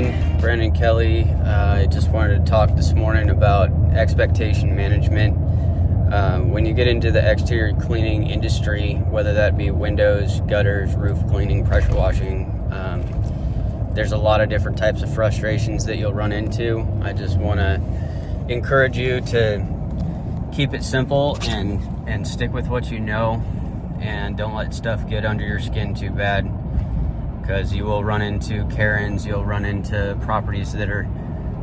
morning, Brandon Kelly. I just wanted to talk this morning about expectation management. When you get into the exterior cleaning industry, whether that be windows, gutters, roof cleaning, pressure washing, there's a lot of different types of frustrations that you'll run into. I just want to encourage you to keep it simple and stick with what you know, and don't let stuff get under your skin too bad, because you will run into Karens, you'll run into properties that are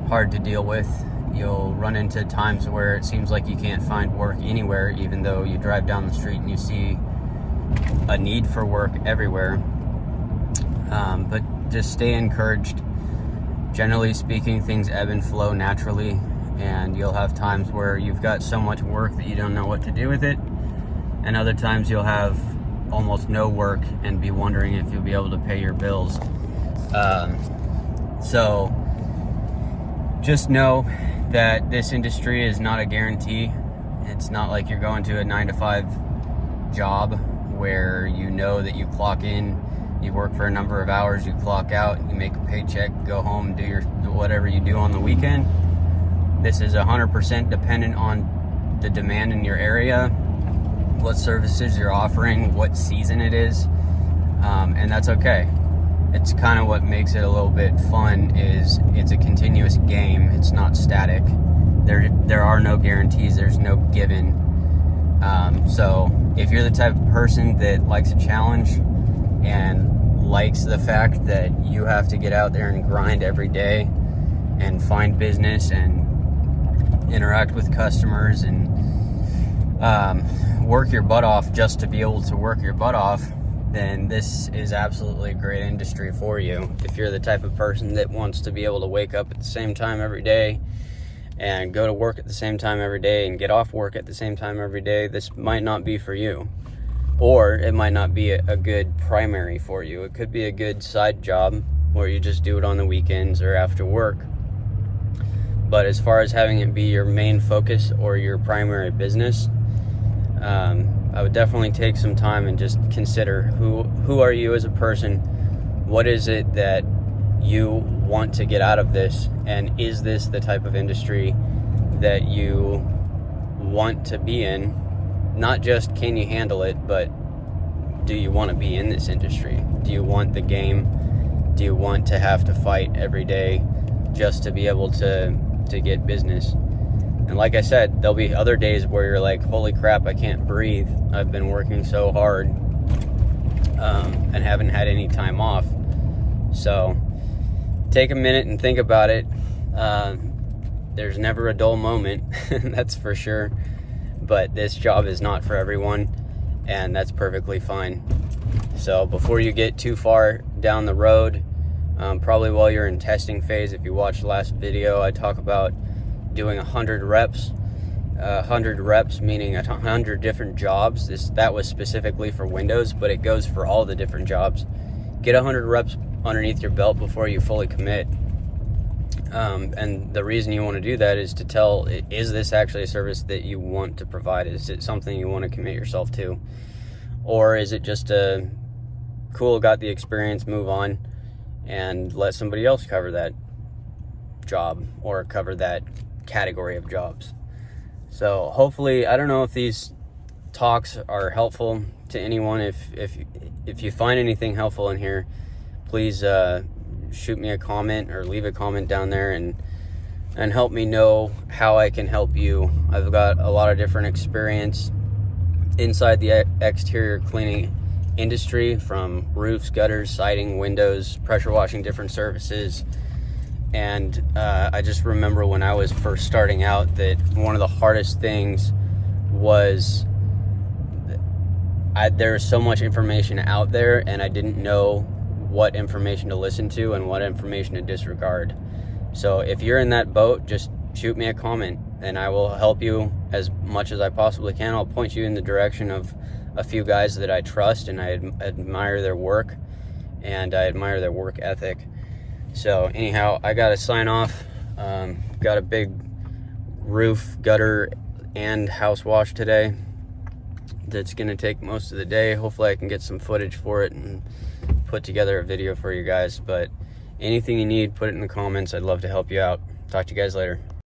hard to deal with, you'll run into times where it seems like you can't find work anywhere, even though you drive down the street and you see a need for work everywhere. But just stay encouraged. Generally speaking, things ebb and flow naturally, and you'll have times where you've got so much work that you don't know what to do with it, and other times you'll have almost no work and be wondering if you'll be able to pay your bills. So just know that this industry is not a guarantee. It's not like you're going to a 9-to-5 job where you know that you clock in, you work for a number of hours, you clock out, you make a paycheck, go home, do whatever you do on the weekend. This is 100% dependent on the demand in your area, what services you're offering, what season it is, and that's okay. It's kind of what makes it a little bit fun, is it's a continuous game. It's not static. There are no guarantees. There's no given. So if you're the type of person that likes a challenge and likes the fact that you have to get out there and grind every day and find business and interact with customers and work your butt off just to be able to work your butt off, then this is absolutely a great industry for you. If you're the type of person that wants to be able to wake up at the same time every day and go to work at the same time every day and get off work at the same time every day, this might not be for you. Or it might not be a good primary for you. It could be a good side job where you just do it on the weekends or after work. But as far as having it be your main focus or your primary business, I would definitely take some time and just consider who are you as a person? What is it that you want to get out of this? And is this the type of industry that you want to be in? Not just can you handle it, but do you want to be in this industry? Do you want the game? Do you want to have to fight every day just to be able to get business? And like I said, there'll be other days where you're like, holy crap, I can't breathe. I've been working so hard and haven't had any time off. So take a minute and think about it. There's never a dull moment, that's for sure. But this job is not for everyone, and that's perfectly fine. So before you get too far down the road, probably while you're in testing phase, if you watched the last video, I talk about doing 100 reps. 100 reps meaning 100 different jobs. That was specifically for windows, but it goes for all the different jobs. Get 100 reps underneath your belt before you fully commit. And the reason you want to do that is to tell, is this actually a service that you want to provide? Is it something you want to commit yourself to? Or is it just a cool, got the experience, move on, and let somebody else cover that job or cover that category of jobs? So hopefully, I don't know if these talks are helpful to anyone. If you find anything helpful in here, please shoot me a comment or leave a comment down there and help me know how I can help you. I've got a lot of different experience inside the exterior cleaning industry, from roofs, gutters, siding, windows, pressure washing, different services. And I just remember when I was first starting out that one of the hardest things was there's so much information out there, and I didn't know what information to listen to and what information to disregard. So if you're in that boat, just shoot me a comment and I will help you as much as I possibly can. I'll point you in the direction of a few guys that I trust and I admire their work, and I admire their work ethic. So anyhow, I gotta sign off. Got a big roof, gutter, and house wash today. That's gonna take most of the day. Hopefully I can get some footage for it and put together a video for you guys. But Anything you need, put it in the comments. I'd love to help you out. Talk to you guys later.